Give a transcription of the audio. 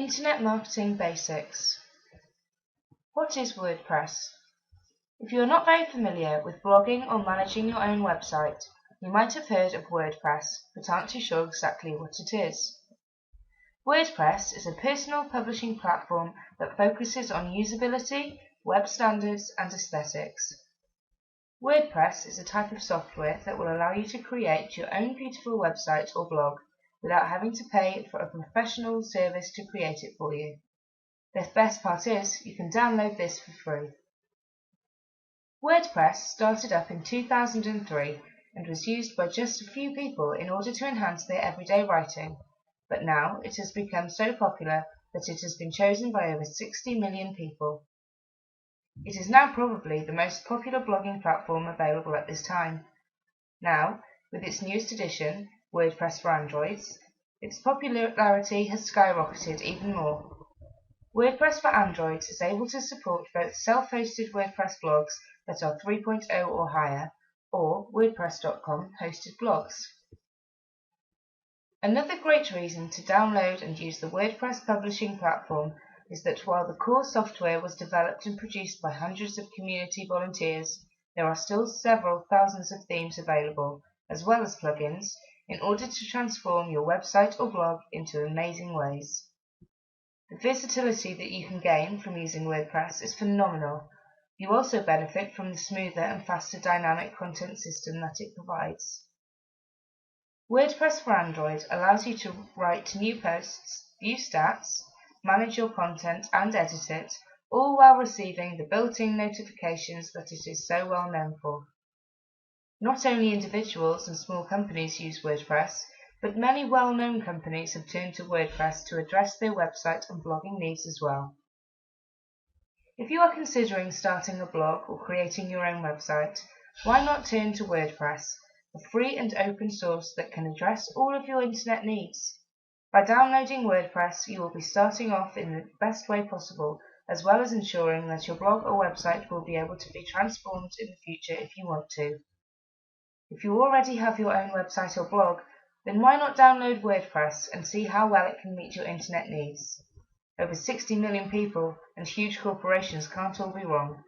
Internet Marketing Basics. What is WordPress? If you are not very familiar with blogging or managing your own website, you might have heard of WordPress, but aren't too sure exactly what it is. WordPress is a personal publishing platform that focuses on usability, web standards, and aesthetics. WordPress is a type of software that will allow you to create your own beautiful website or blog without having to pay for a professional service to create it for you. The best part is, you can download this for free. WordPress started up in 2003 and was used by just a few people in order to enhance their everyday writing, but now it has become so popular that it has been chosen by over 60 million people. It is now probably the most popular blogging platform available at this time. Now, with its newest edition, WordPress for Androids, its popularity has skyrocketed even more. WordPress for Androids is able to support both self-hosted WordPress blogs that are 3.0 or higher, or WordPress.com hosted blogs. Another great reason to download and use the WordPress publishing platform is that while the core software was developed and produced by hundreds of community volunteers, there are still several thousands of themes available, as well as plugins, in order to transform your website or blog into amazing ways. The versatility that you can gain from using WordPress is phenomenal. You also benefit from the smoother and faster dynamic content system that it provides. WordPress for Android allows you to write new posts, view stats, manage your content and edit it, all while receiving the built-in notifications that it is so well known for. Not only individuals and small companies use WordPress, but many well-known companies have turned to WordPress to address their website and blogging needs as well. If you are considering starting a blog or creating your own website, why not turn to WordPress, a free and open source that can address all of your internet needs? By downloading WordPress, you will be starting off in the best way possible, as well as ensuring that your blog or website will be able to be transformed in the future if you want to. If you already have your own website or blog, then why not download WordPress and see how well it can meet your internet needs? Over 60 million people and huge corporations can't all be wrong.